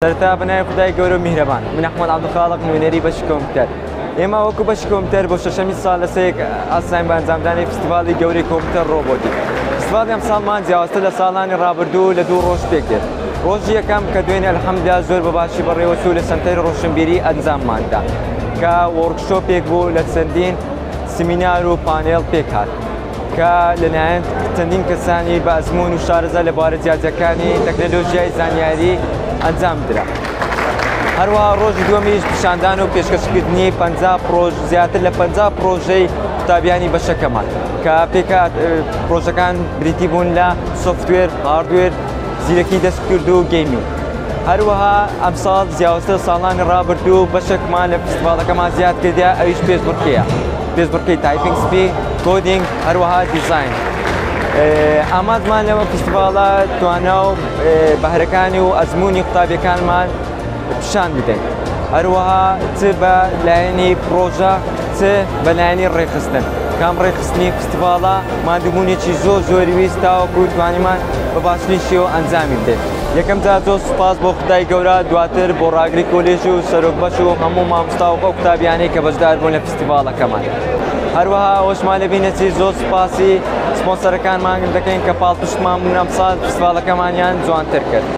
سرتا بنای خدای گەورە و میهرەبان من ئەحمەد عەبدولخاڵق نوێنەری بەشی کۆمپیوتەر ئێمە وەکو بەشی کۆمپیوتەر بۆ شەشەمی ساڵ لەسەر ئاساین بە ئەنجامدانی فستیڤاڵی گەورەی کۆمپیوتەر ڕۆبۆتیک. فستیڤاڵی ئەم ساڵمان جیاوازتر لە ساڵانی ڕابردوو لە 2 ڕۆژ پێک دێت. ڕۆژی یەکەم کە دوێنێ ئەلحەمدولیا زۆر بەباشی بەڕێوەچوو لە سەنتەری ڕۆشنبیری ئەنجامماندا کە وەرکشۆپێک بوو لە چەندین سیمینار و پانێڵ پێک هات کە لەلایەن چەندین کەسانی بە ئەزموون و شارەزا لەبارە جیاجەکانی تەکنۆلۆژیای زانیاری ئەنجام درا. هەروەها ڕۆژی دووەمیش پیشاندان و پێشکەشکردنی 50 پرۆژ زیاتر لە 50 پرۆژەی قوتابیانی بەشەکەمان کە پێکات پرۆژەکان بریتی بوون لە سۆفتوێر، هاردوێر، زیرەکی دەستکرد و گەیمینگ. هەروەها ئەم ساڵ جیاوازتر ساڵانی ڕابردوو بەشێکمان لە فستیڤاڵەکەمان زیاد کردیا ئەویش پێشبڕکێیە. پێشبڕکەی تایپینگ سپید، کۆدینگ، هەروەها دیزاین. ئامادمان لەوە فستیڤاڵە توانە و بەهرەکانی و ئەزموونی قوتابیەکانمان پیشان بدەین. هەروەها چ بە لایەنی پرۆژە چ بە لایەنی ڕێخستن. کام ڕێخستنی فستیڤاڵە مادووبوونێکی زۆری ویستاوەکو توانیمان بە باشترین شێوە ئەنجامی بدەین. یەکەم جار زۆر سوپاس بۆ خودای گەورە، دواتر بۆ ڕاگری کۆلێژ و سەرۆکبەش و هەموو مامۆستا و قوتابیانەی کە بەشدار بوون لە فستیڤاڵەکەمان. هەروەها ئەوەشمان لەبینێتی زۆر سوپاسی سپۆنسەرەکانمان دەکەین کە پاڵپشتمان بوون ئەم ساڵ فستیڤاڵەکەمانیان جوانتر کرد.